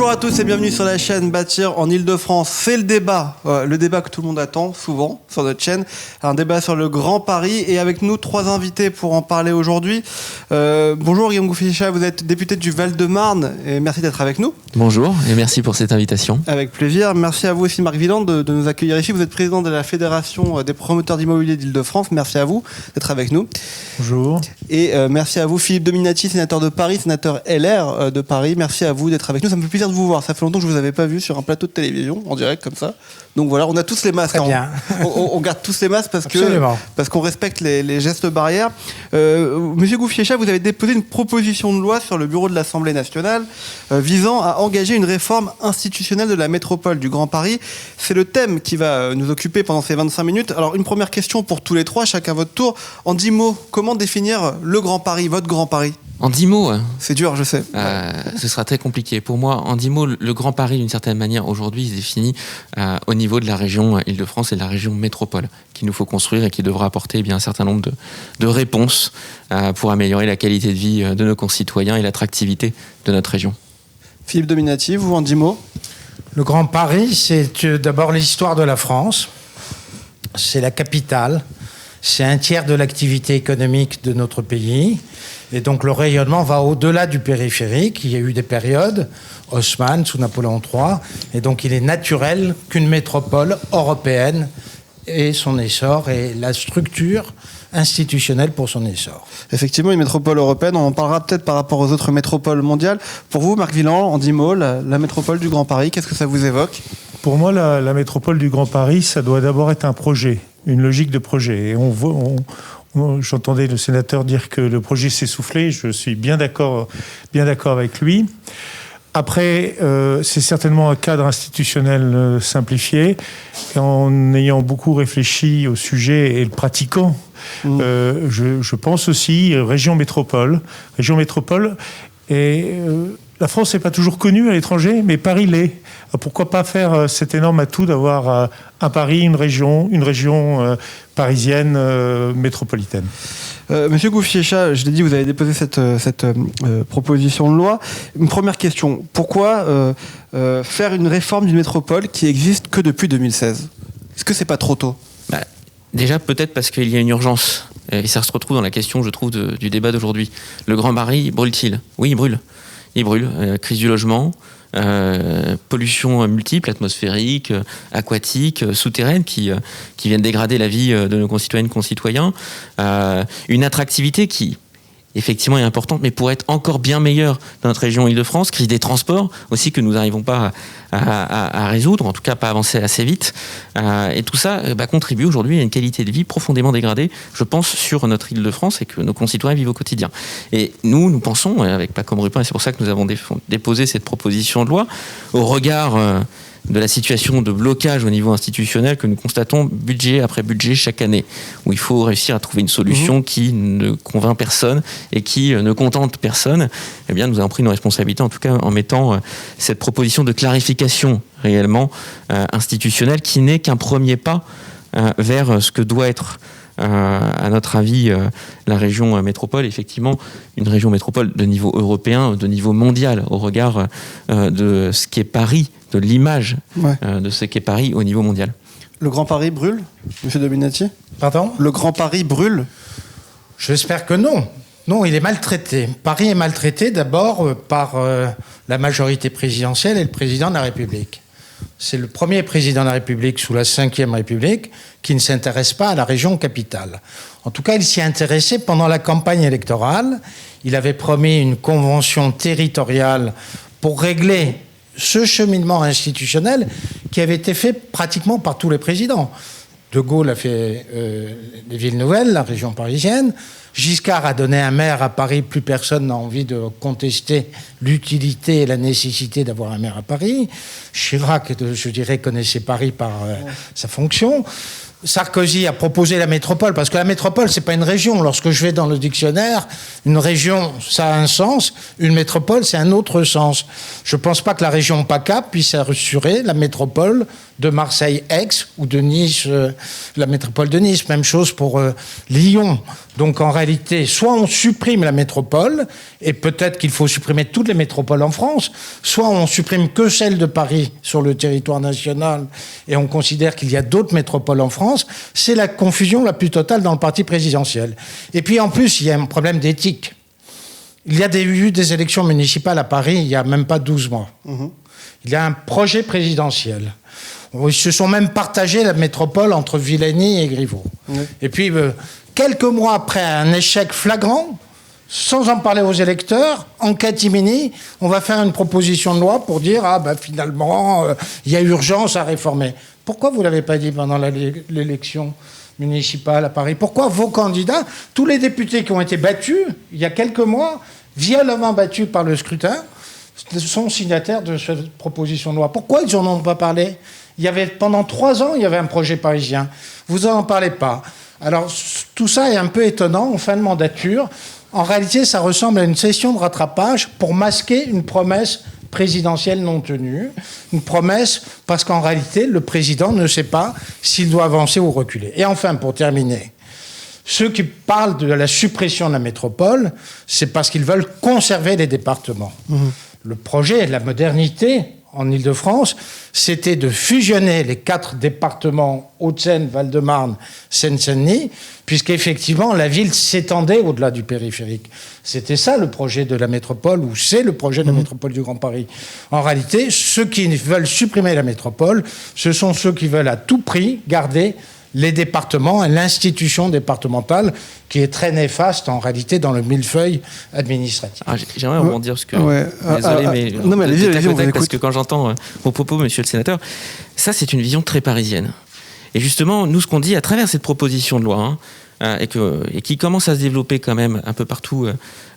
Bonjour à tous et bienvenue sur la chaîne Bâtir en Ile-de-France. C'est le débat que tout le monde attend souvent sur notre chaîne. Un débat sur le Grand Paris et avec nous 3 invités pour en parler aujourd'hui. Bonjour Guillaume Gouffichat, vous êtes député du Val-de-Marne et merci d'être avec nous. Bonjour et merci pour cette invitation. Avec plaisir. Merci à vous aussi Marc Villand de nous accueillir ici. Vous êtes président de la Fédération des promoteurs d'immobilier d'Ile-de-France. Merci à vous d'être avec nous. Bonjour. Et merci à vous Philippe Dominati, sénateur de Paris, sénateur LR de Paris. Merci à vous d'être avec nous. Ça me fait plaisir de vous voir. Ça fait longtemps que je ne vous avais pas vu sur un plateau de télévision, en direct comme ça. Donc voilà, on a tous les masques. Très bien. On garde tous les masques parce qu'on respecte les gestes barrières. Monsieur Gouffichat, vous avez déposé une proposition de loi sur le bureau de l'Assemblée nationale visant à engager une réforme institutionnelle de la métropole du Grand Paris. C'est le thème qui va nous occuper pendant ces 25 minutes. Alors une première question pour tous les trois, chacun votre tour. En 10 mots, comment définir le Grand Paris, votre Grand Paris ? En 10 mots, c'est dur, je sais. Ce sera très compliqué. Pour moi, en 10 mots, le Grand Paris, d'une certaine manière, aujourd'hui, se définit au niveau de la région Île-de-France et de la région métropole qu'il nous faut construire et qui devra apporter un certain nombre de réponses pour améliorer la qualité de vie de nos concitoyens et l'attractivité de notre région. Philippe Dominati, vous, en 10 mots ? Le Grand Paris, c'est d'abord l'histoire de la France. C'est la capitale. C'est un tiers de l'activité économique de notre pays. Et donc le rayonnement va au-delà du périphérique. Il y a eu des périodes, Haussmann, sous Napoléon III. Et donc il est naturel qu'une métropole européenne ait son essor et la structure institutionnelle pour son essor. Effectivement, une métropole européenne, on en parlera peut-être par rapport aux autres métropoles mondiales. Pour vous, Marc Villand, en 10 mots, la métropole du Grand Paris, qu'est-ce que ça vous évoque ? Pour moi, la métropole du Grand Paris, ça doit d'abord être un projet, une logique de projet. Et j'entendais le sénateur dire que le projet s'essoufflait, je suis bien d'accord avec lui. Après, c'est certainement un cadre institutionnel simplifié. En ayant beaucoup réfléchi au sujet et le pratiquant, je pense aussi région métropole. Et la France n'est pas toujours connue à l'étranger, mais Paris l'est. Pourquoi pas faire cet énorme atout d'avoir un Paris, une région parisienne métropolitaine. Monsieur Gouffichat, je l'ai dit, vous avez déposé cette proposition de loi. Une première question, pourquoi faire une réforme d'une métropole qui existe que depuis 2016 ? Est-ce que c'est pas trop tôt ? Déjà, peut-être parce qu'il y a une urgence. Et ça se retrouve dans la question, je trouve, du débat d'aujourd'hui. Le Grand Paris brûle-t-il ? Oui, il brûle. Il brûle. Crise du logement, pollution multiple, atmosphérique, aquatique, souterraine, qui viennent dégrader la vie de nos concitoyennes et concitoyens. Une attractivité qui, effectivement, est importante, mais pour être encore bien meilleure dans notre région Île-de-France, crise des transports aussi que nous n'arrivons pas à résoudre, en tout cas pas avancer assez vite. Et tout ça contribue aujourd'hui à une qualité de vie profondément dégradée, je pense, sur notre Île-de-France et que nos concitoyens vivent au quotidien. Et nous pensons, avec Pacom Rupin, et c'est pour ça que nous avons déposé cette proposition de loi, au regard de la situation de blocage au niveau institutionnel que nous constatons budget après budget chaque année, où il faut réussir à trouver une solution qui ne convainc personne et qui ne contente personne. Eh bien, nous avons pris nos responsabilités, en tout cas en mettant cette proposition de clarification réellement institutionnelle qui n'est qu'un premier pas vers ce que doit être à notre avis, la région métropole, effectivement, une région métropole de niveau européen, de niveau mondial, au regard de ce qu'est Paris, de l'image de ce qu'est Paris au niveau mondial. Le Grand Paris brûle, monsieur Dominati ? Pardon ? Le Grand Paris brûle ? J'espère que non. Non, il est maltraité. Paris est maltraité d'abord par la majorité présidentielle et le président de la République. C'est le premier président de la République sous la Ve République qui ne s'intéresse pas à la région capitale. En tout cas, il s'y intéressait pendant la campagne électorale. Il avait promis une convention territoriale pour régler ce cheminement institutionnel qui avait été fait pratiquement par tous les présidents. De Gaulle a fait les villes nouvelles, la région parisienne. Giscard a donné un maire à Paris. Plus personne n'a envie de contester l'utilité et la nécessité d'avoir un maire à Paris. Chirac, je dirais, connaissait Paris par sa fonction. Sarkozy a proposé la métropole, parce que la métropole, c'est pas une région. Lorsque je vais dans le dictionnaire, une région, ça a un sens, une métropole, c'est un autre sens. Je pense pas que la région PACA puisse assurer la métropole de Marseille-Aix ou de Nice, la métropole de Nice. Même chose pour Lyon. Donc en réalité, soit on supprime la métropole, et peut-être qu'il faut supprimer toutes les métropoles en France, soit on supprime que celle de Paris sur le territoire national, et on considère qu'il y a d'autres métropoles en France. C'est la confusion la plus totale dans le parti présidentiel. Et puis en plus, il y a un problème d'éthique. Il y a eu des élections municipales à Paris il n'y a même pas 12 mois. Il y a un projet présidentiel. Ils se sont même partagés la métropole entre Villeny et Griveaux. Et puis, quelques mois après un échec flagrant, sans en parler aux électeurs, en catimini, on va faire une proposition de loi pour dire finalement, il y a urgence à réformer. Pourquoi vous ne l'avez pas dit pendant l'élection municipale à Paris? Pourquoi vos candidats, tous les députés qui ont été battus, il y a quelques mois, violemment battus par le scrutin, sont signataires de cette proposition de loi? Pourquoi ils n'en ont pas parlé? Pendant 3 ans, il y avait un projet parisien. Vous n'en parlez pas. Alors, tout ça est un peu étonnant en fin de mandature. En réalité, ça ressemble à une session de rattrapage pour masquer une promesse présidentielle non tenue. Une promesse parce qu'en réalité, le président ne sait pas s'il doit avancer ou reculer. Et enfin, pour terminer, ceux qui parlent de la suppression de la métropole, c'est parce qu'ils veulent conserver les départements. Le projet de la modernité en Île-de-France, c'était de fusionner les 4 départements Hauts-de-Seine, Val-de-Marne, Seine-Saint-Denis, puisqu'effectivement la ville s'étendait au-delà du périphérique. C'était ça le projet de la métropole, ou c'est le projet de la métropole du Grand Paris. En réalité, ceux qui veulent supprimer la métropole, ce sont ceux qui veulent à tout prix garder les départements et l'institution départementale qui est très néfaste en réalité dans le millefeuille administratif. J'aimerais rebondir parce que désolé, mais allez-y, parce que quand j'entends vos propos, monsieur le sénateur, ça c'est une vision très parisienne. Et justement, nous ce qu'on dit à travers cette proposition de loi, et qui commence à se développer quand même un peu partout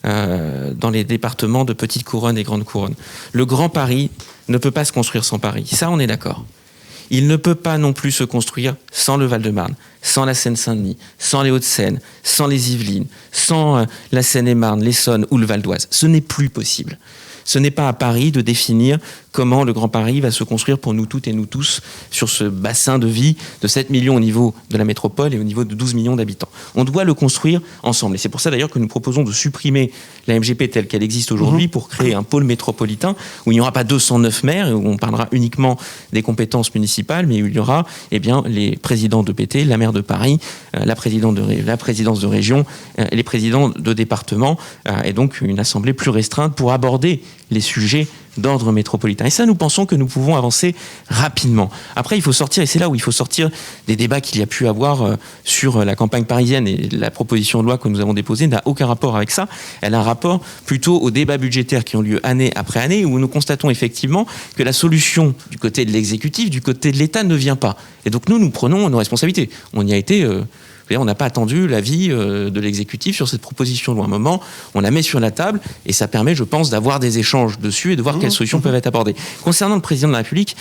dans les départements de petite couronne et grande couronne, le Grand Paris ne peut pas se construire sans Paris. Ça, on est d'accord. Il ne peut pas non plus se construire sans le Val-de-Marne, sans la Seine-Saint-Denis, sans les Hauts-de-Seine, sans les Yvelines, sans la Seine-et-Marne, l'Essonne ou le Val-d'Oise. Ce n'est plus possible. Ce n'est pas à Paris de définir comment le Grand Paris va se construire pour nous toutes et nous tous sur ce bassin de vie de 7 millions au niveau de la métropole et au niveau de 12 millions d'habitants. On doit le construire ensemble. Et c'est pour ça d'ailleurs que nous proposons de supprimer la MGP telle qu'elle existe aujourd'hui pour créer un pôle métropolitain où il n'y aura pas 209 maires et où on parlera uniquement des compétences municipales, mais où il y aura les présidents de PT, la maire de Paris, la présidence de région, les présidents de département, et donc une assemblée plus restreinte pour aborder les sujets d'ordre métropolitain. Et ça, nous pensons que nous pouvons avancer rapidement. Après, il faut sortir, et c'est là où il faut sortir des débats qu'il y a pu avoir sur la campagne parisienne, et la proposition de loi que nous avons déposée n'a aucun rapport avec ça. Elle a un rapport plutôt aux débats budgétaires qui ont lieu année après année, où nous constatons effectivement que la solution du côté de l'exécutif, du côté de l'État ne vient pas. Et donc nous prenons nos responsabilités. On y a été... on n'a pas attendu l'avis de l'exécutif sur cette proposition de loi. À un moment, on la met sur la table et ça permet, je pense, d'avoir des échanges dessus et de voir quelles solutions peuvent être abordées. Concernant le président de la République,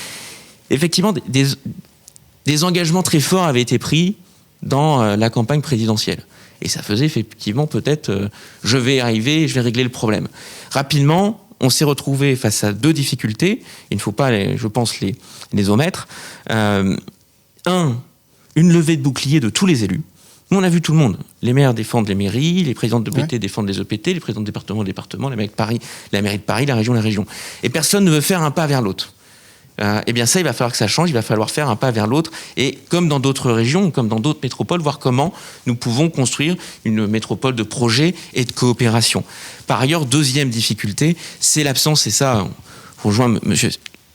effectivement, des engagements très forts avaient été pris dans la campagne présidentielle. Et ça faisait effectivement peut-être je vais arriver, je vais régler le problème. Rapidement, on s'est retrouvé face à 2 difficultés. Il ne faut pas, je pense, les omettre. Une levée de bouclier de tous les élus. Nous, on a vu tout le monde. Les maires défendent les mairies, les présidents de EPT défendent les EPT, les présidents de département, la mairie de Paris, la région. Et personne ne veut faire un pas vers l'autre. Eh bien ça, il va falloir que ça change, il va falloir faire un pas vers l'autre. Et comme dans d'autres régions, comme dans d'autres métropoles, voir comment nous pouvons construire une métropole de projet et de coopération. Par ailleurs, deuxième difficulté, c'est l'absence, et ça, on rejoint monsieur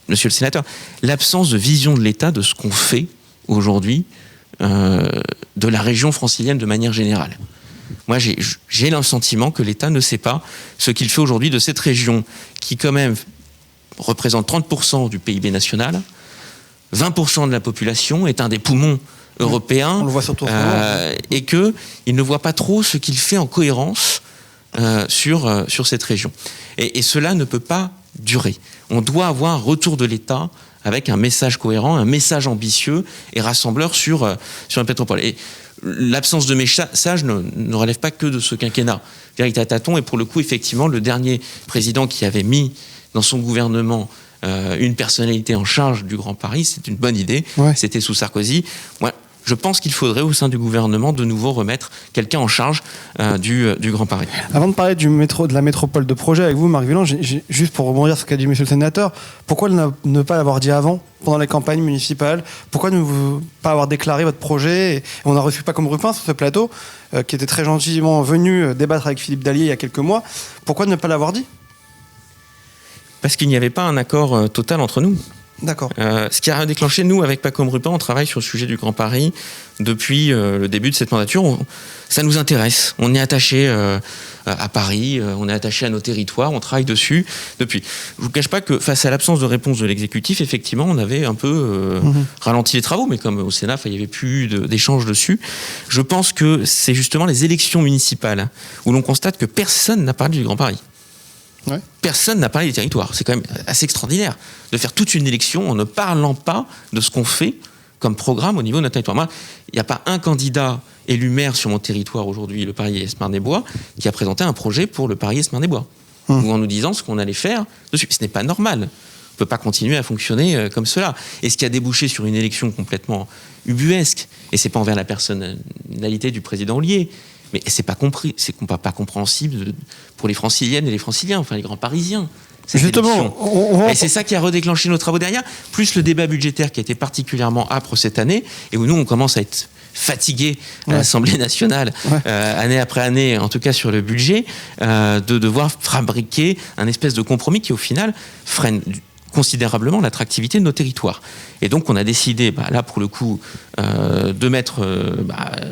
le sénateur, l'absence de vision de l'État de ce qu'on fait aujourd'hui de la région francilienne de manière générale. Moi, j'ai le sentiment que l'État ne sait pas ce qu'il fait aujourd'hui de cette région qui, quand même, représente 30% du PIB national, 20% de la population, est un des poumons européens, on le voit surtout et qu'il ne voit pas trop ce qu'il fait en cohérence sur cette région. Et cela ne peut pas durer. On doit avoir un retour de l'État avec un message cohérent, un message ambitieux et rassembleur sur la métropole. Et l'absence de message ne relève pas que de ce quinquennat. Il est à tâtons, et pour le coup, effectivement, le dernier président qui avait mis dans son gouvernement une personnalité en charge du Grand Paris, c'est une bonne idée. Ouais. C'était sous Sarkozy. Moi, je pense qu'il faudrait au sein du gouvernement de nouveau remettre quelqu'un en charge du Grand Paris. Avant de parler de la métropole de projet avec vous, Marc Villand, juste pour rebondir sur ce qu'a dit monsieur le sénateur, pourquoi ne pas l'avoir dit avant, pendant les campagnes municipales? Pourquoi ne pas avoir déclaré votre projet? Et on a reçu Pacôme Rupin sur ce plateau, qui était très gentiment venu débattre avec Philippe Dallier il y a quelques mois. Pourquoi ne pas l'avoir dit? Parce qu'il n'y avait pas un accord total entre nous. D'accord. Ce qui a déclenché, nous, avec Pacôme Rupin, on travaille sur le sujet du Grand Paris depuis le début de cette mandature. Ça nous intéresse. On est attaché à Paris, on est attaché à nos territoires, on travaille dessus depuis. Je ne vous cache pas que face à l'absence de réponse de l'exécutif, effectivement, on avait un peu ralenti les travaux, mais comme au Sénat, il n'y avait plus d'échanges dessus. Je pense que c'est justement les élections municipales où l'on constate que personne n'a parlé du Grand Paris. Ouais. Personne n'a parlé des territoires. C'est quand même assez extraordinaire de faire toute une élection en ne parlant pas de ce qu'on fait comme programme au niveau de notre territoire. Moi, il n'y a pas un candidat élu maire sur mon territoire aujourd'hui, le Paris-Esmarne-des-Bois, qui a présenté un projet pour le Paris-Esmarne-des-Bois, ou en nous disant ce qu'on allait faire dessus. Ce n'est pas normal. On ne peut pas continuer à fonctionner comme cela. Et ce qui a débouché sur une élection complètement ubuesque, et ce n'est pas envers la personnalité du président Houllier, mais c'est pas compris, c'est pas compréhensible pour les Franciliennes et les Franciliens, enfin les grands Parisiens. Justement, et c'est ça qui a redéclenché nos travaux derrière, plus le débat budgétaire qui a été particulièrement âpre cette année, et où nous on commence à être fatigués à l'Assemblée nationale, année après année, en tout cas sur le budget, de devoir fabriquer un espèce de compromis qui au final freine considérablement l'attractivité de nos territoires. Et donc on a décidé, là pour le coup, de mettre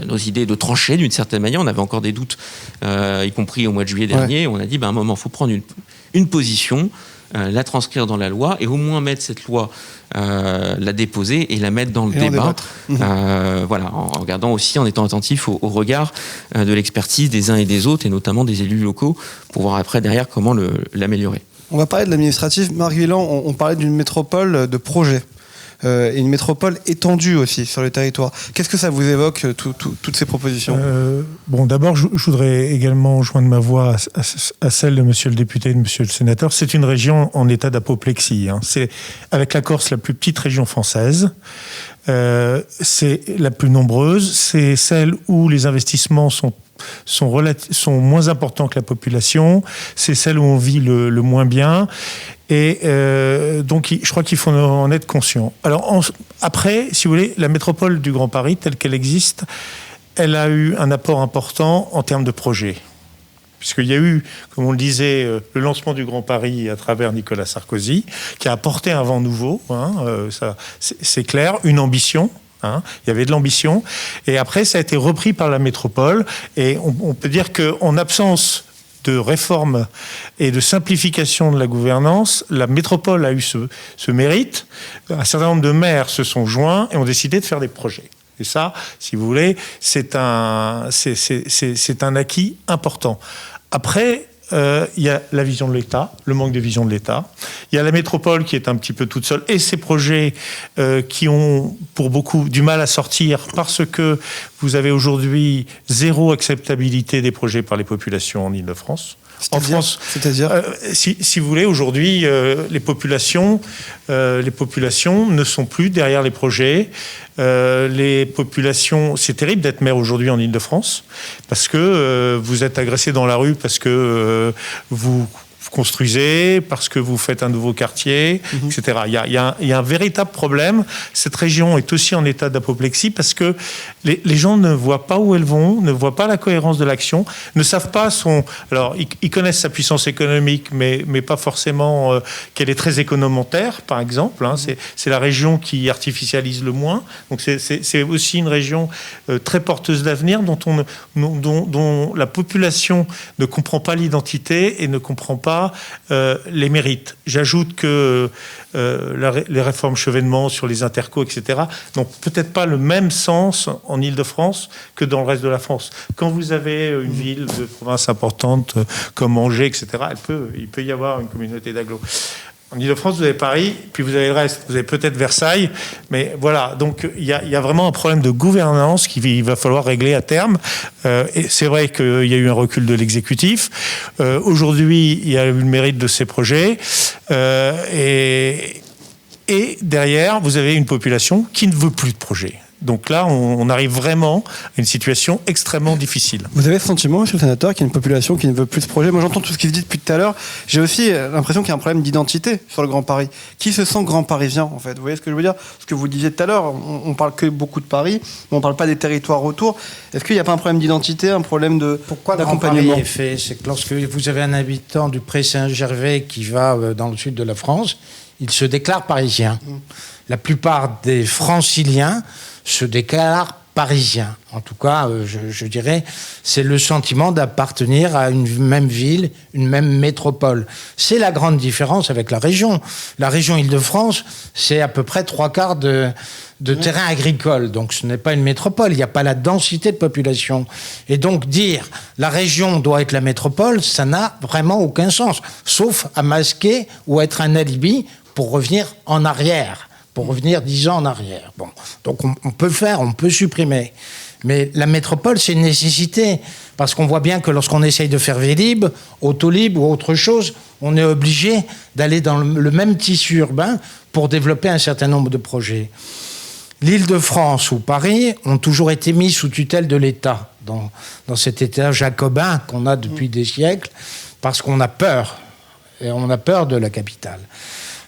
nos idées, de trancher d'une certaine manière. On avait encore des doutes, y compris au mois de juillet dernier. On a dit, à un moment, il faut prendre une position, la transcrire dans la loi, et au moins mettre cette loi, la déposer et la mettre dans le débat. Voilà, en regardant aussi, en étant attentif au regard de l'expertise des uns et des autres, et notamment des élus locaux, pour voir après, derrière, comment l'améliorer. On va parler de l'administratif. Marc Villand, on parlait d'une métropole de projet. Et une métropole étendue aussi sur le territoire. Qu'est-ce que ça vous évoque, toutes ces propositions? D'abord, je voudrais également joindre ma voix à celle de monsieur le député et de monsieur le sénateur. C'est une région en état d'apoplexie. C'est, avec la Corse, la plus petite région française. C'est la plus nombreuse. C'est celle où les investissements sont moins importants que la population. C'est celle où on vit le moins bien. Et donc, je crois qu'il faut en être conscient. Alors, après, si vous voulez, la métropole du Grand Paris, telle qu'elle existe, elle a eu un apport important en termes de projets. Puisqu'il y a eu, comme on le disait, le lancement du Grand Paris à travers Nicolas Sarkozy, qui a apporté un vent nouveau, ça, c'est clair, une ambition. Il y avait de l'ambition. Et après, ça a été repris par la métropole. Et on peut dire qu'en absence de réforme et de simplification de la gouvernance, la métropole a eu ce mérite. Un certain nombre de maires se sont joints et ont décidé de faire des projets. Et ça, si vous voulez, c'est un acquis important. Après, il y a la vision de l'État, le manque de vision de l'État. Il y a la métropole qui est un petit peu toute seule et ces projets qui ont pour beaucoup du mal à sortir parce que vous avez aujourd'hui zéro acceptabilité des projets par les populations en Île-de-France. En France, c'est-à-dire si vous voulez, aujourd'hui, les populations ne sont plus derrière les projets. Les populations, c'est terrible d'être maire aujourd'hui en Île-de-France parce que vous êtes agressé dans la rue parce que vous construisez, parce que vous faites un nouveau quartier, etc. Il y a un véritable problème. Cette région est aussi en état d'apoplexie parce que les gens ne voient pas où elles vont, ne voient pas la cohérence de l'action, ne savent pas Alors, ils connaissent sa puissance économique, mais pas forcément qu'elle est très économentaire, par exemple. C'est la région qui artificialise le moins. Donc, c'est aussi une région très porteuse d'avenir dont la population ne comprend pas l'identité et ne comprend pas les mérites. J'ajoute que les réformes Chevènement sur les intercos, etc., n'ont peut-être pas le même sens en Île-de-France que dans le reste de la France. Quand vous avez une ville de province importante comme Angers, etc., il peut y avoir une communauté d'agglo. En Ile-de-France, vous avez Paris, puis vous avez le reste. Vous avez peut-être Versailles, mais voilà. Donc, il y a vraiment un problème de gouvernance qu'il va falloir régler à terme. Et c'est vrai qu'il y a eu un recul de l'exécutif. Aujourd'hui, il y a eu le mérite de ces projets. Et derrière, vous avez une population qui ne veut plus de projets. Donc là, on arrive vraiment à une situation extrêmement difficile. Vous avez ce sentiment, monsieur le sénateur, qu'il y a une population qui ne veut plus ce projet? Moi, j'entends tout ce qui se dit depuis tout à l'heure. J'ai aussi l'impression qu'il y a un problème d'identité sur le Grand Paris. Qui se sent grand parisien, en fait? Vous voyez ce que je veux dire? Ce que vous disiez tout à l'heure, on parle que beaucoup de Paris, mais on ne parle pas des territoires autour. Est-ce qu'il n'y a pas un problème d'identité, un problème Pourquoi d'accompagnement? Grand Paris est fait? C'est que lorsque vous avez un habitant du Pré-Saint-Gervais qui va dans le sud de la France, il se déclare parisien. La plupart des franciliens se déclarent parisiens. En tout cas, je dirais, c'est le sentiment d'appartenir à une même ville, une même métropole. C'est la grande différence avec la région. La région Île-de-France, c'est à peu près 3/4 de terrain agricole. Donc ce n'est pas une métropole, il n'y a pas la densité de population. Et donc dire la région doit être la métropole, ça n'a vraiment aucun sens. Sauf à masquer ou à être un alibi pour revenir en arrière. Pour revenir 10 ans en arrière. Bon, donc on peut le faire, on peut supprimer. Mais la métropole, c'est une nécessité. Parce qu'on voit bien que lorsqu'on essaye de faire Vélib, Autolib ou autre chose, on est obligé d'aller dans le même tissu urbain pour développer un certain nombre de projets. L'Île-de-France ou Paris ont toujours été mis sous tutelle de l'État, dans cet État jacobin qu'on a depuis des siècles, parce qu'on a peur. Et on a peur de la capitale.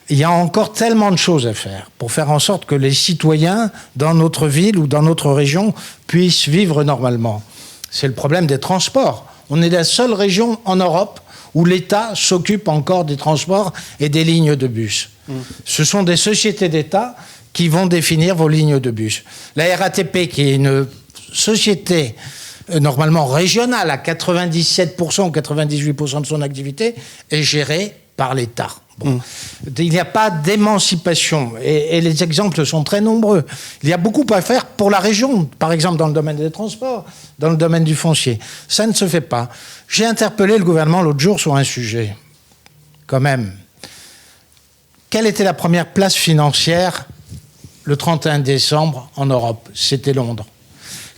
Il y a encore tellement de choses à faire pour faire en sorte que les citoyens dans notre ville ou dans notre région puissent vivre normalement. C'est le problème des transports. On est la seule région en Europe où l'État s'occupe encore des transports et des lignes de bus. Ce sont des sociétés d'État qui vont définir vos lignes de bus. La RATP, qui est une société normalement régionale à 97% ou 98% de son activité, est gérée par l'État. Bon. Il n'y a pas d'émancipation et les exemples sont très nombreux. Il y a beaucoup à faire pour la région, par exemple dans le domaine des transports, dans le domaine du foncier. Ça ne se fait pas. J'ai interpellé le gouvernement l'autre jour sur un sujet, quand même. Quelle était la première place financière le 31 décembre en Europe? C'était Londres.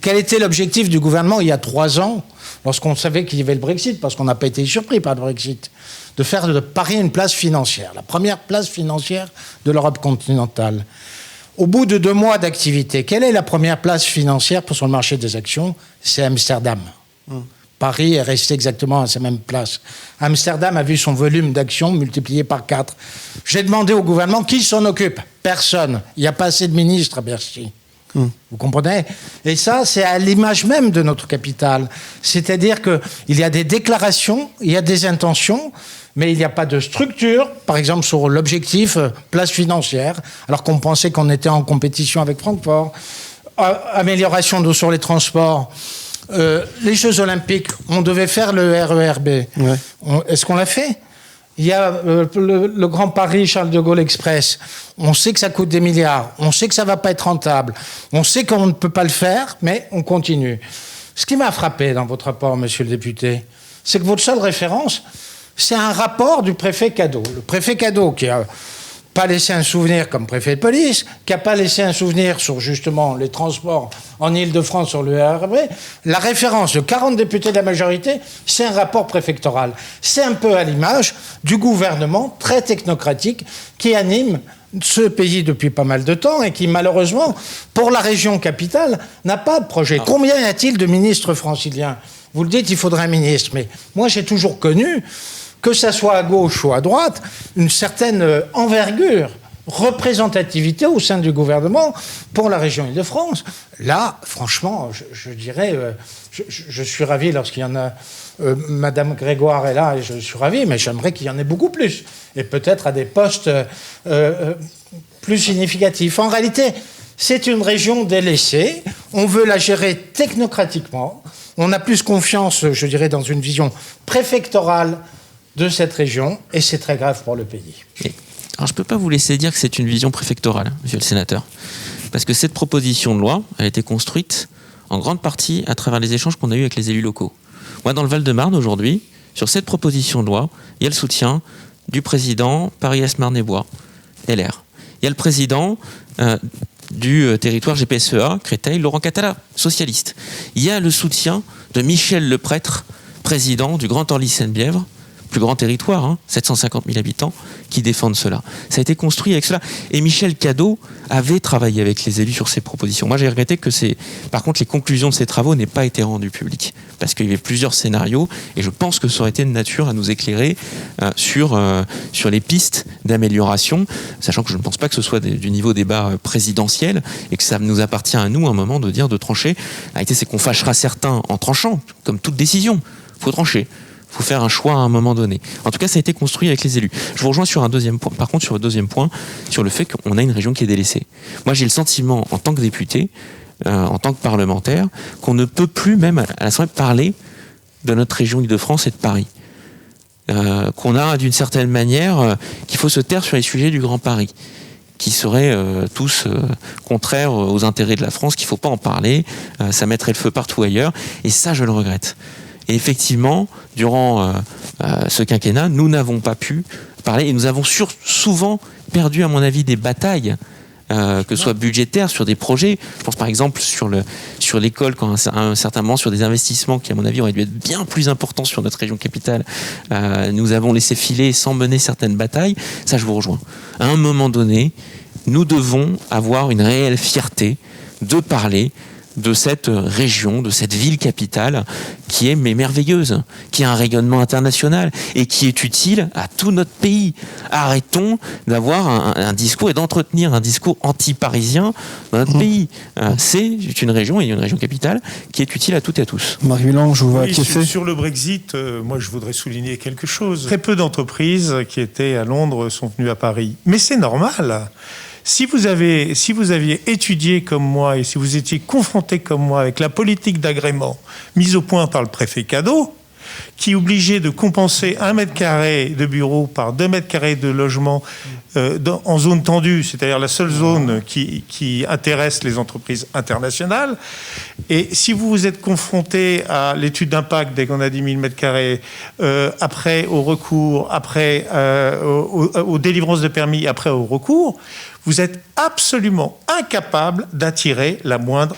Quel était l'objectif du gouvernement il y a 3 ans, lorsqu'on savait qu'il y avait le Brexit, parce qu'on n'a pas été surpris par le Brexit, de faire de Paris une place financière, la première place financière de l'Europe continentale. Au bout de 2 mois d'activité, quelle est la première place financière sur le marché des actions? C'est Amsterdam. Paris est resté exactement à sa même place. Amsterdam a vu son volume d'actions multiplié par 4. J'ai demandé au gouvernement qui s'en occupe. Personne. Il n'y a pas assez de ministres à Bercy. Vous comprenez? Et ça, c'est à l'image même de notre capitale. C'est-à-dire qu'il y a des déclarations, il y a des intentions, mais il n'y a pas de structure, par exemple sur l'objectif place financière, alors qu'on pensait qu'on était en compétition avec Francfort. Amélioration sur les transports. Les Jeux Olympiques, on devait faire le RERB. Ouais. Est-ce qu'on l'a fait? Il y a le Grand Paris Charles de Gaulle Express. On sait que ça coûte des milliards. On sait que ça ne va pas être rentable. On sait qu'on ne peut pas le faire, mais on continue. Ce qui m'a frappé dans votre rapport, monsieur le député, c'est que votre seule référence, c'est un rapport du préfet Cadeau. Le préfet Cadeau qui a pas laissé un souvenir comme préfet de police, qui n'a pas laissé un souvenir sur justement les transports en Ile-de-France sur le RERB. La référence de 40 députés de la majorité, c'est un rapport préfectoral. C'est un peu à l'image du gouvernement très technocratique qui anime ce pays depuis pas mal de temps et qui, malheureusement, pour la région capitale, n'a pas de projet. Combien y a-t-il de ministres franciliens? Vous le dites, il faudrait un ministre. Mais moi, j'ai toujours connu, que ça soit à gauche ou à droite, une certaine envergure, représentativité au sein du gouvernement pour la région Île-de-France. Là, franchement, je dirais, je suis ravi lorsqu'il y en a... Madame Grégoire est là et je suis ravi, mais j'aimerais qu'il y en ait beaucoup plus. Et peut-être à des postes plus significatifs. En réalité, c'est une région délaissée. On veut la gérer technocratiquement. On a plus confiance, je dirais, dans une vision préfectorale de cette région, et c'est très grave pour le pays. Alors, je ne peux pas vous laisser dire que c'est une vision préfectorale, monsieur le sénateur, parce que cette proposition de loi a été construite en grande partie à travers les échanges qu'on a eus avec les élus locaux. Moi, dans le Val-de-Marne, aujourd'hui, sur cette proposition de loi, il y a le soutien du président Paris-Est-Marne-et-Bois, LR. Il y a le président du territoire GPSEA, Créteil, Laurent Catala, socialiste. Il y a le soutien de Michel Leprêtre, président du Grand Orly-Seine-Bièvre, plus grand territoire, 750 000 habitants, qui défendent cela. Ça a été construit avec cela. Et Michel Cadot avait travaillé avec les élus sur ces propositions. Moi, j'ai regretté que par contre, les conclusions de ces travaux n'aient pas été rendues publiques. Parce qu'il y avait plusieurs scénarios, et je pense que ça aurait été de nature à nous éclairer sur les pistes d'amélioration, sachant que je ne pense pas que ce soit du niveau débat présidentiel, et que ça nous appartient à nous, à un moment, de trancher. La réalité, c'est qu'on fâchera certains en tranchant, comme toute décision. Il faut trancher. Il faut faire un choix à un moment donné. En tout cas, ça a été construit avec les élus. Je vous rejoins sur un deuxième point. Par contre, sur le deuxième point, sur le fait qu'on a une région qui est délaissée. Moi, j'ai le sentiment, en tant que député, en tant que parlementaire, qu'on ne peut plus, même à l'Assemblée, parler de notre région Île-de-France et de Paris. Qu'on a, d'une certaine manière, qu'il faut se taire sur les sujets du Grand Paris, qui seraient tous contraires aux intérêts de la France, qu'il ne faut pas en parler, ça mettrait le feu partout ailleurs. Et ça, je le regrette. Et effectivement, durant ce quinquennat, nous n'avons pas pu parler et nous avons souvent perdu, à mon avis, des batailles, que ce soit budgétaires, sur des projets. Je pense par exemple sur l'école, quand à un certain moment, sur des investissements qui, à mon avis, auraient dû être bien plus importants sur notre région capitale. Nous avons laissé filer sans mener certaines batailles. Ça, je vous rejoins. À un moment donné, nous devons avoir une réelle fierté de parler de cette région, de cette ville capitale qui est merveilleuse, qui a un rayonnement international et qui est utile à tout notre pays. Arrêtons d'avoir un discours et d'entretenir un discours anti-parisien dans notre pays. C'est une région, et une région capitale, qui est utile à toutes et à tous. Marc Villand, je vous vois acquiescer. Sur le Brexit, moi je voudrais souligner quelque chose. Très peu d'entreprises qui étaient à Londres sont venues à Paris. Mais c'est normal. Si vous aviez étudié comme moi et si vous étiez confronté comme moi avec la politique d'agrément mise au point par le préfet Cadot, qui obligeait de compenser 1 mètre carré de bureau par 2 mètres carrés de logement en zone tendue, c'est-à-dire la seule zone qui intéresse les entreprises internationales. Et si vous vous êtes confronté à l'étude d'impact dès qu'on a 10 000 mètres carrés, après au recours, après aux délivrances de permis, après au recours, vous êtes absolument incapable d'attirer la moindre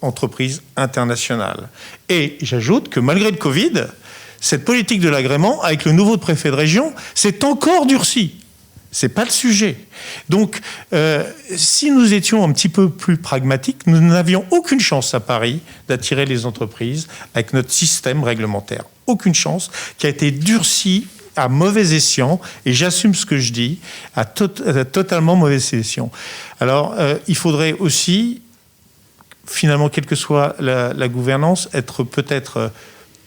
entreprise internationale. Et j'ajoute que malgré le Covid, cette politique de l'agrément, avec le nouveau préfet de région, s'est encore durcie. C'est pas le sujet. Donc, si nous étions un petit peu plus pragmatiques, nous n'avions aucune chance à Paris d'attirer les entreprises avec notre système réglementaire. Aucune chance, qui a été durci à mauvais escient, et j'assume ce que je dis, à totalement mauvais escient. Alors, il faudrait aussi, finalement, quelle que soit la gouvernance, être peut-être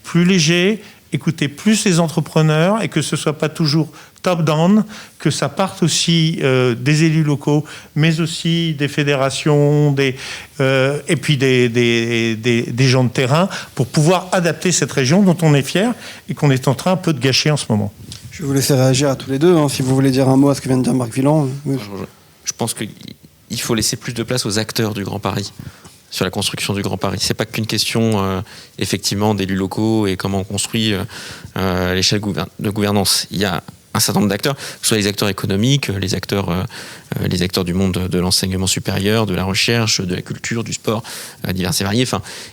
plus léger, écouter plus les entrepreneurs, et que ce ne soit pas toujours top-down, que ça parte aussi des élus locaux, mais aussi des fédérations, et puis des gens de terrain, pour pouvoir adapter cette région dont on est fier et qu'on est en train un peu de gâcher en ce moment. Je vais vous laisser réagir à tous les deux, si vous voulez dire un mot à ce que vient de dire Marc Villand. Je pense qu'il faut laisser plus de place aux acteurs du Grand Paris, sur la construction du Grand Paris. C'est pas qu'une question, effectivement, d'élus locaux et comment on construit l'échelle de gouvernance. Il y a un certain nombre d'acteurs, que ce soit les acteurs économiques, les acteurs du monde de l'enseignement supérieur, de la recherche, de la culture, du sport, divers et variés.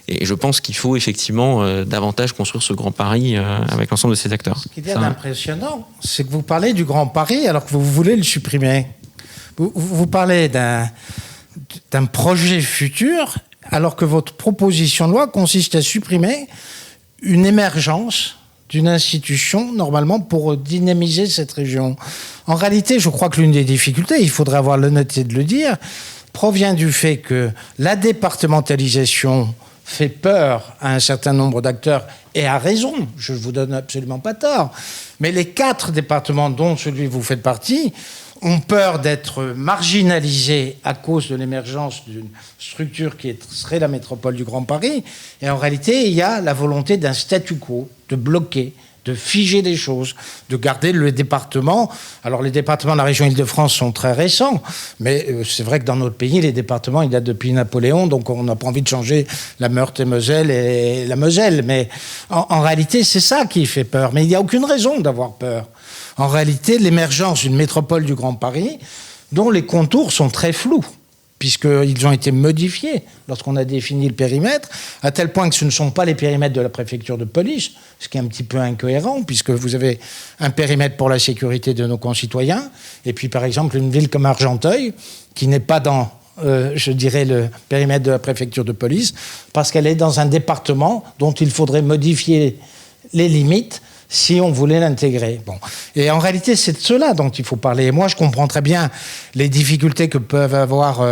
Et je pense qu'il faut effectivement davantage construire ce Grand Paris avec l'ensemble de ces acteurs. Ce qui est impressionnant, c'est que vous parlez du Grand Paris alors que vous voulez le supprimer. Vous parlez d'un projet futur alors que votre proposition de loi consiste à supprimer une émergence d'une institution, normalement, pour dynamiser cette région. En réalité, je crois que l'une des difficultés, il faudrait avoir l'honnêteté de le dire, provient du fait que la départementalisation fait peur à un certain nombre d'acteurs, et à raison, je ne vous donne absolument pas tort, mais les 4 départements dont celui vous faites partie ont peur d'être marginalisés à cause de l'émergence d'une structure qui serait la métropole du Grand Paris, et en réalité, il y a la volonté d'un statu quo. de bloquer, de figer des choses, de garder le département. Alors les départements de la région Île-de-France sont très récents, mais c'est vrai que dans notre pays, les départements, ils datent depuis Napoléon, donc on n'a pas envie de changer la Meurthe-et-Moselle et la Moselle. Mais en réalité, c'est ça qui fait peur. Mais il n'y a aucune raison d'avoir peur. En réalité, l'émergence d'une métropole du Grand Paris, dont les contours sont très flous, puisqu'ils ont été modifiés lorsqu'on a défini le périmètre, à tel point que ce ne sont pas les périmètres de la préfecture de police, ce qui est un petit peu incohérent, puisque vous avez un périmètre pour la sécurité de nos concitoyens, et puis par exemple une ville comme Argenteuil, qui n'est pas dans, je dirais, le périmètre de la préfecture de police, parce qu'elle est dans un département dont il faudrait modifier les limites si on voulait l'intégrer. Bon. Et en réalité, c'est de cela dont il faut parler. Et moi, je comprends très bien les difficultés que peuvent avoir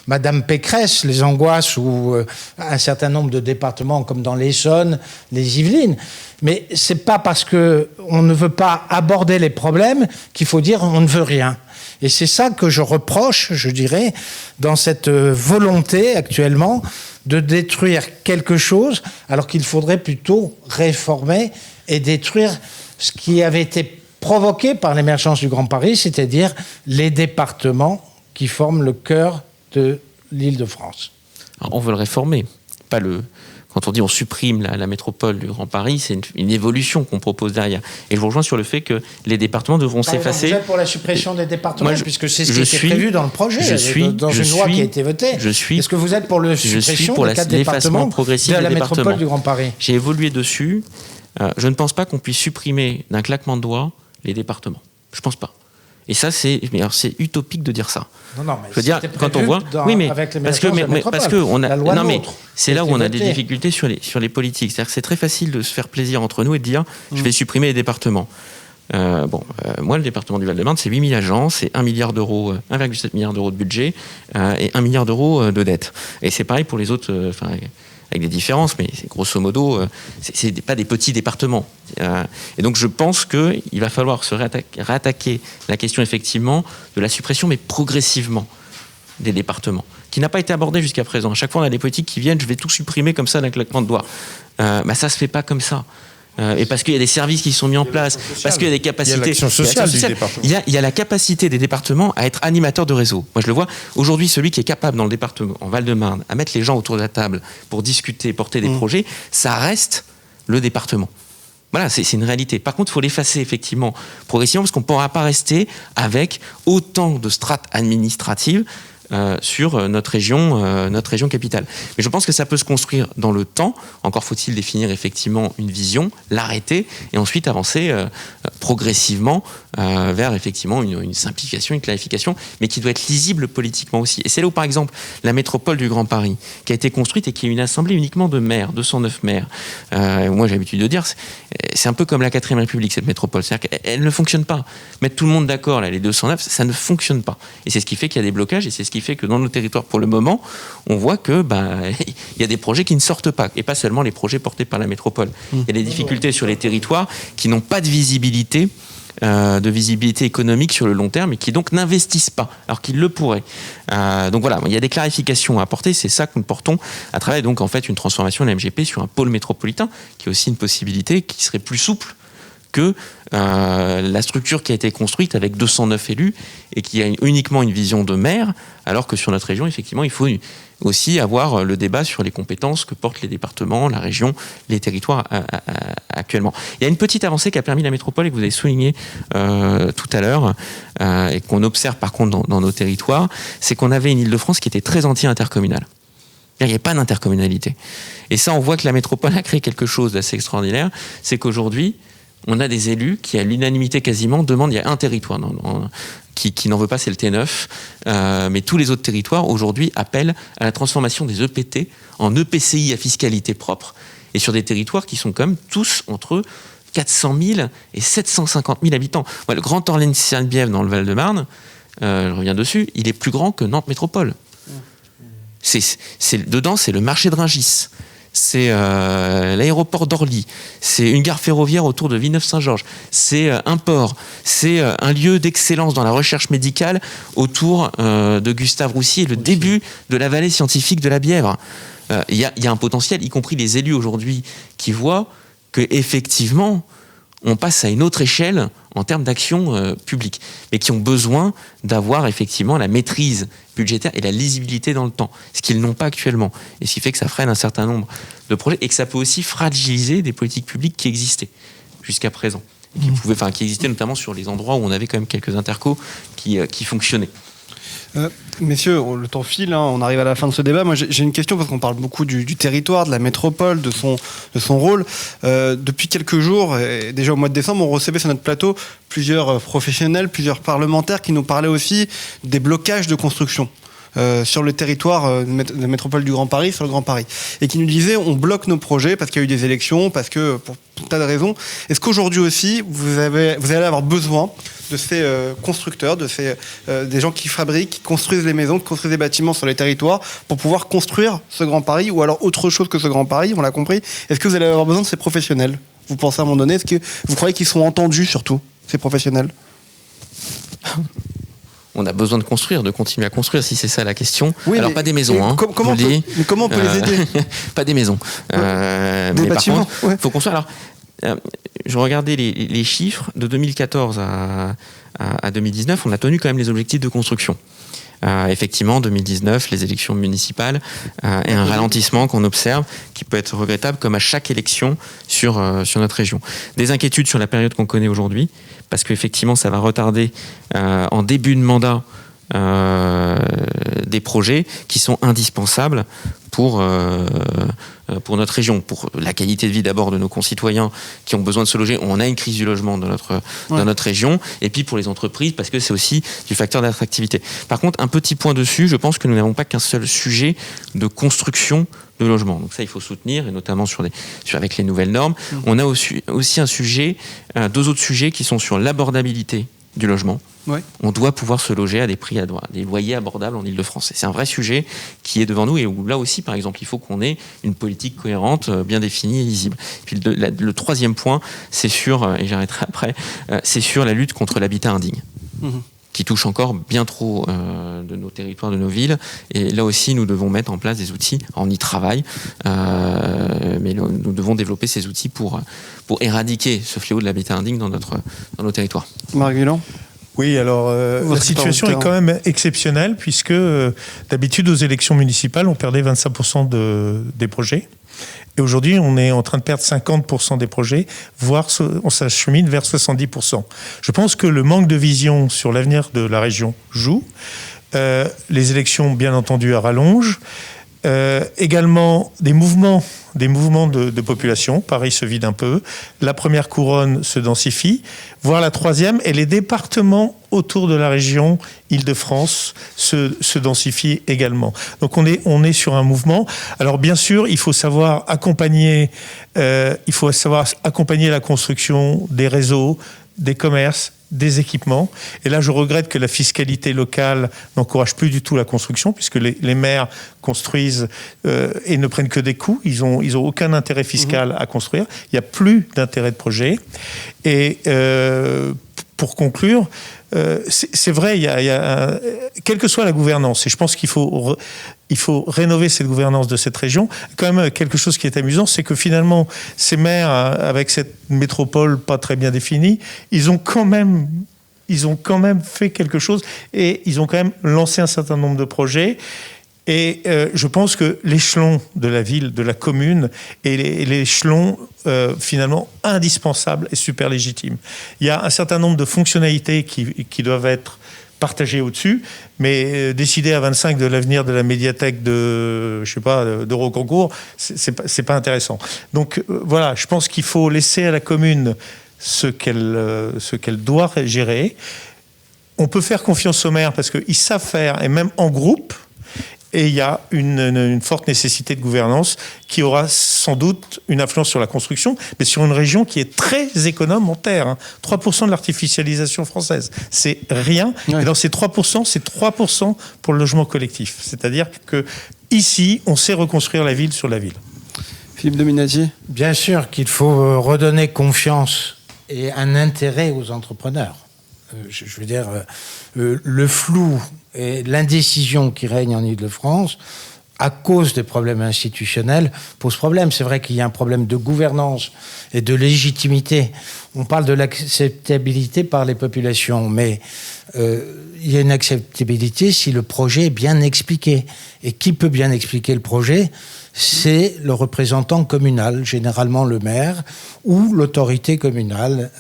Madame Pécresse, les angoisses ou un certain nombre de départements comme dans l'Essonne, les Yvelines. Mais c'est pas parce qu'on ne veut pas aborder les problèmes qu'il faut dire on ne veut rien. Et c'est ça que je reproche, je dirais, dans cette volonté actuellement de détruire quelque chose, alors qu'il faudrait plutôt réformer et détruire ce qui avait été provoqué par l'émergence du Grand Paris, c'est-à-dire les départements qui forment le cœur de l'Île-de-France. Alors, on veut le réformer, pas le... Quand on dit on supprime la métropole du Grand Paris, c'est une évolution qu'on propose derrière. Et je vous rejoins sur le fait que les départements devront s'effacer. Vous êtes pour la suppression des départements, puisque c'est ce qui était prévu dans le projet, dans une loi qui a été votée. Est-ce que vous êtes pour la suppression des 4 départements de la métropole du Grand Paris ? J'ai évolué dessus. Je ne pense pas qu'on puisse supprimer d'un claquement de doigts les départements. Je ne pense pas. Et ça, c'est utopique de dire ça. Non, mais je veux dire, quand on voit, oui, mais parce que on a, non, mais c'est là où on a des difficultés sur les politiques. C'est-à-dire que c'est très facile de se faire plaisir entre nous et de dire, je vais supprimer les départements. Moi, le département du Val-de-Marne, c'est 8000 agents, c'est 1 milliard d'euros, 1,7 milliard d'euros de budget et 1 milliard d'euros de dette. Et c'est pareil pour les autres. Avec des différences, mais c'est grosso modo, c'est pas des petits départements. Et donc je pense qu'il va falloir se réattaquer la question effectivement de la suppression, mais progressivement, des départements, qui n'a pas été abordée jusqu'à présent. À chaque fois, on a des politiques qui viennent, je vais tout supprimer comme ça d'un claquement de doigts. Ça se fait pas comme ça. Et parce qu'il y a des services qui sont mis en place, parce qu'il y a des capacités. Il y a l'action sociale du département. Il y a la capacité des départements à être animateurs de réseau. Moi, je le vois. Aujourd'hui, celui qui est capable dans le département, en Val-de-Marne, à mettre les gens autour de la table pour discuter, porter des projets, ça reste le département. Voilà, c'est une réalité. Par contre, il faut l'effacer effectivement progressivement, parce qu'on ne pourra pas rester avec autant de strates administratives sur notre région capitale. Mais je pense que ça peut se construire dans le temps. Encore faut-il définir effectivement une vision, l'arrêter et ensuite avancer progressivement vers effectivement une simplification, une clarification, mais qui doit être lisible politiquement aussi. Et c'est là où, par exemple, la métropole du Grand Paris, qui a été construite et qui est une assemblée uniquement de maires, 209 maires. Moi, j'ai l'habitude de dire, c'est un peu comme la 4ème République, cette métropole. C'est-à-dire qu'elle ne fonctionne pas. Mettre tout le monde d'accord, là, les 209, ça ne fonctionne pas. Et c'est ce qui fait qu'il y a des blocages et c'est ce qui fait que dans nos territoires, pour le moment, on voit que il y a des projets qui ne sortent pas, et pas seulement les projets portés par la métropole. Il y a des difficultés sur les territoires qui n'ont pas de visibilité économique sur le long terme et qui donc n'investissent pas, alors qu'ils le pourraient. Donc voilà, il y a des clarifications à apporter, c'est ça que nous portons à travers donc en fait une transformation de la MGP sur un pôle métropolitain, qui est aussi une possibilité qui serait plus souple que la structure qui a été construite avec 209 élus et qui a uniquement une vision de maire, alors que sur notre région, effectivement, il faut aussi avoir le débat sur les compétences que portent les départements, la région, les territoires actuellement. Il y a une petite avancée qui a permis la métropole et que vous avez souligné tout à l'heure et qu'on observe par contre dans nos territoires, c'est qu'on avait une Île-de-France qui était très anti-intercommunale. Il n'y avait pas d'intercommunalité. Et ça, on voit que la métropole a créé quelque chose d'assez extraordinaire, c'est qu'aujourd'hui, on a des élus qui, à l'unanimité quasiment, demandent, il y a un territoire qui n'en veut pas, c'est le T9, mais tous les autres territoires, aujourd'hui, appellent à la transformation des EPT en EPCI à fiscalité propre, et sur des territoires qui sont quand même tous entre 400 000 et 750 000 habitants. Le Grand Orléans-Sainte-Bièvre dans le Val-de-Marne, je reviens dessus, il est plus grand que Nantes Métropole. Dedans, c'est le marché de Rungis. C'est l'aéroport d'Orly, c'est une gare ferroviaire autour de Villeneuve-Saint-Georges, c'est un port, c'est un lieu d'excellence dans la recherche médicale autour de Gustave Roussy et le début de la vallée scientifique de la Bièvre. Il y a un potentiel, y compris les élus aujourd'hui qui voient qu'effectivement, on passe à une autre échelle en termes d'action publique, mais qui ont besoin d'avoir effectivement la maîtrise budgétaire et la lisibilité dans le temps, ce qu'ils n'ont pas actuellement. Et ce qui fait que ça freine un certain nombre de projets et que ça peut aussi fragiliser des politiques publiques qui existaient jusqu'à présent. Qui existaient notamment sur les endroits où on avait quand même quelques intercos qui fonctionnaient. Messieurs, le temps file, on arrive à la fin de ce débat. Moi, j'ai une question parce qu'on parle beaucoup du territoire, de la métropole, de son rôle. Depuis quelques jours, et déjà au mois de décembre, on recevait sur notre plateau plusieurs professionnels, plusieurs parlementaires qui nous parlaient aussi des blocages de construction sur le territoire de la métropole du Grand Paris, sur le Grand Paris. Et qui nous disaient, on bloque nos projets parce qu'il y a eu des élections, parce que pour tout un tas de raisons. Est-ce qu'aujourd'hui aussi, vous allez avoir besoin de ces constructeurs, des gens qui fabriquent, qui construisent les maisons, qui construisent les bâtiments sur les territoires pour pouvoir construire ce Grand Paris ou alors autre chose que ce Grand Paris, on l'a compris. Est-ce que vous allez avoir besoin de ces professionnels ? Vous pensez à un moment donné, est-ce que vous croyez qu'ils sont entendus surtout, ces professionnels ? On a besoin de construire, de continuer à construire, si c'est ça la question. Oui, alors, pas des maisons, comment on peut les aider ? Pas des maisons. Des mais bâtiments, par contre, il faut construire. Alors, je regardais les chiffres de 2014 à 2019, on a tenu quand même les objectifs de construction. Effectivement, 2019, les élections municipales et un ralentissement qu'on observe qui peut être regrettable comme à chaque élection sur notre région. Des inquiétudes sur la période qu'on connaît aujourd'hui, parce qu'effectivement, ça va retarder en début de mandat des projets qui sont indispensables pour notre région, pour la qualité de vie d'abord de nos concitoyens qui ont besoin de se loger. On a une crise du logement dans notre région, et puis pour les entreprises, parce que c'est aussi du facteur d'attractivité. Par contre, un petit point dessus, je pense que nous n'avons pas qu'un seul sujet de construction de logement. Donc ça, il faut soutenir, et notamment avec les nouvelles normes. On a aussi un sujet, deux autres sujets qui sont sur l'abordabilité du logement. Ouais. On doit pouvoir se loger à des prix des loyers abordables en Ile-de-France. Et c'est un vrai sujet qui est devant nous et où là aussi, par exemple, il faut qu'on ait une politique cohérente, bien définie et lisible. Puis le troisième point, c'est et j'arrêterai après, c'est sur la lutte contre l'habitat indigne. Qui touche encore bien trop de nos territoires, de nos villes. Et là aussi, nous devons mettre en place des outils. On y travaille, mais nous devons développer ces outils pour éradiquer ce fléau de l'habitat indigne dans nos territoires. Marc Guilan ? Oui, alors la situation est quand même exceptionnelle puisque d'habitude aux élections municipales, on perdait 25% des projets. Et aujourd'hui, on est en train de perdre 50% des projets, voire on s'achemine vers 70%. Je pense que le manque de vision sur l'avenir de la région joue. Les élections, bien entendu, à rallonge. Également des mouvements de population. Paris se vide un peu. La première couronne se densifie, voire la troisième. Et les départements autour de la région Île-de-France se densifient également. Donc on est sur un mouvement. Alors bien sûr, il faut savoir accompagner la construction des réseaux, des commerces, des équipements. Et là, je regrette que la fiscalité locale n'encourage plus du tout la construction, puisque les maires construisent et ne prennent que des coûts. Ils ont aucun intérêt fiscal à construire. Il n'y a plus d'intérêt de projet. Et pour conclure, c'est vrai, quelle que soit la gouvernance, et je pense qu'il faut rénover cette gouvernance de cette région. Quand même, quelque chose qui est amusant, c'est que finalement, ces maires, avec cette métropole pas très bien définie, ils ont quand même fait quelque chose et ils ont quand même lancé un certain nombre de projets. Et je pense que l'échelon de la ville, de la commune, est l'échelon finalement indispensable et super légitime. Il y a un certain nombre de fonctionnalités qui doivent être partagées au-dessus, mais décider à 25 de l'avenir de la médiathèque de Rocancourt, c'est pas intéressant. Donc voilà, je pense qu'il faut laisser à la commune ce qu'elle doit gérer. On peut faire confiance aux maires parce qu'ils savent faire, et même en groupe. Et il y a une forte nécessité de gouvernance qui aura sans doute une influence sur la construction, mais sur une région qui est très économe en terre. 3% de l'artificialisation française, c'est rien. Ouais. Et dans ces 3%, c'est 3% pour le logement collectif. C'est-à-dire que ici, on sait reconstruire la ville sur la ville. Philippe Dominati ? Bien sûr qu'il faut redonner confiance et un intérêt aux entrepreneurs. Je veux dire, le flou et l'indécision qui règne en Île-de-France à cause des problèmes institutionnels, pose problème. C'est vrai qu'il y a un problème de gouvernance et de légitimité. On parle de l'acceptabilité par les populations, mais il y a une acceptabilité si le projet est bien expliqué. Et qui peut bien expliquer le projet ? C'est le représentant communal, généralement le maire, ou l'autorité communale.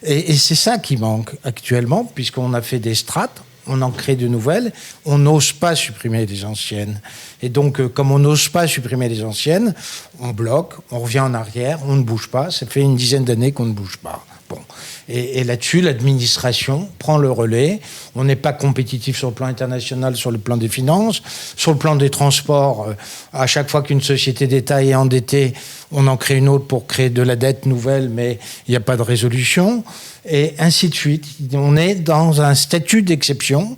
Et c'est ça qui manque actuellement, puisqu'on a fait des strates, on en crée de nouvelles, on n'ose pas supprimer les anciennes. Et donc, comme on n'ose pas supprimer les anciennes, on bloque, on revient en arrière, on ne bouge pas. Ça fait une dizaine d'années qu'on ne bouge pas. Bon. Et là-dessus, l'administration prend le relais. On n'est pas compétitif sur le plan international, sur le plan des finances. Sur le plan des transports, à chaque fois qu'une société d'État est endettée, on en crée une autre pour créer de la dette nouvelle, mais il n'y a pas de résolution. Et ainsi de suite. On est dans un statut d'exception.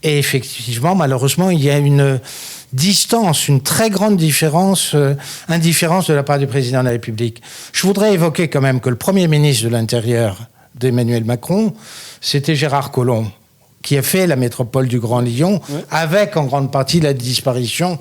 Et effectivement, malheureusement, il y a une distance, une très grande indifférence de la part du président de la République. Je voudrais évoquer quand même que le Premier ministre de l'Intérieur d'Emmanuel Macron, c'était Gérard Collomb, qui a fait la métropole du Grand Lyon, avec en grande partie la disparition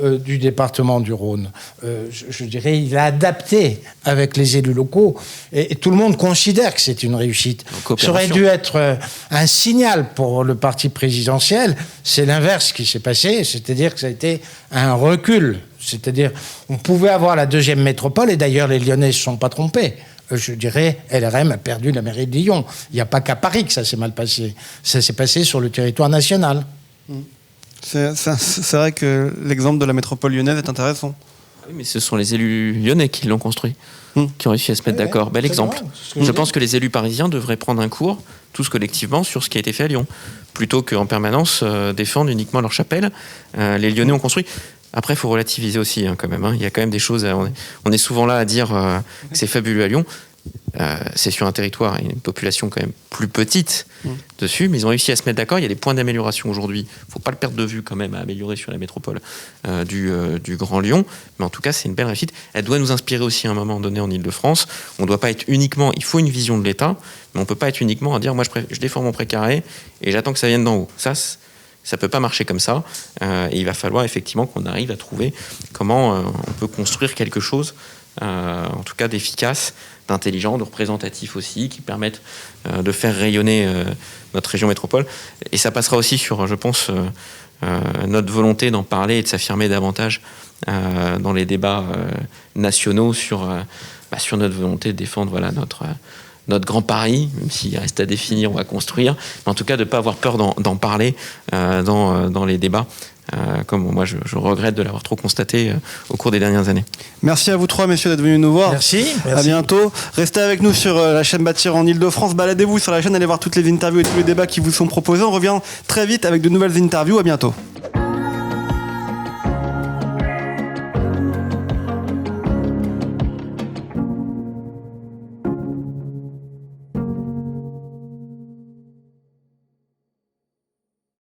du département du Rhône. Je dirais, il a adapté avec les élus locaux, et tout le monde considère que c'est une réussite. Ça aurait dû être un signal pour le parti présidentiel. C'est l'inverse qui s'est passé, c'est-à-dire que ça a été un recul. C'est-à-dire, on pouvait avoir la deuxième métropole, et d'ailleurs les Lyonnais ne se sont pas trompés. Je dirais, LRM a perdu la mairie de Lyon. Il n'y a pas qu'à Paris que ça s'est mal passé. Ça s'est passé sur le territoire national. C'est vrai que l'exemple de la métropole lyonnaise est intéressant. Oui, mais ce sont les élus lyonnais qui l'ont construit, qui ont réussi à se mettre d'accord. Bel exemple. Je pense que les élus parisiens devraient prendre un cours, tous collectivement, sur ce qui a été fait à Lyon, plutôt qu'en permanence défendre uniquement leur chapelle. Les Lyonnais ont construit. Après, il faut relativiser aussi, quand même. Il y a quand même des choses. On est souvent là à dire que c'est fabuleux à Lyon. C'est sur un territoire et une population quand même plus petite dessus, mais ils ont réussi à se mettre d'accord. Il y a des points d'amélioration aujourd'hui. Il ne faut pas le perdre de vue quand même à améliorer sur la métropole du Grand Lyon. Mais en tout cas, c'est une belle réussite. Elle doit nous inspirer aussi à un moment donné en Ile-de-France. On ne doit pas être uniquement... Il faut une vision de l'État, mais on ne peut pas être uniquement à dire moi je défends mon précaré et j'attends que ça vienne d'en haut. Ça ne peut pas marcher comme ça. Et il va falloir effectivement qu'on arrive à trouver comment on peut construire quelque chose, en tout cas d'efficace, d'intelligent, de représentatif aussi, qui permettent de faire rayonner notre région métropole. Et ça passera aussi sur, je pense, notre volonté d'en parler et de s'affirmer davantage dans les débats nationaux sur notre volonté de défendre notre Grand Paris, même s'il reste à définir ou à construire, mais en tout cas de ne pas avoir peur d'en parler dans les débats, comme moi je regrette de l'avoir trop constaté au cours des dernières années. Merci à vous trois, messieurs, d'être venus nous voir. Merci. À bientôt. Restez avec nous sur la chaîne Bâtir en Ile-de-France. Baladez-vous sur la chaîne, allez voir toutes les interviews et tous les débats qui vous sont proposés. On revient très vite avec de nouvelles interviews. À bientôt.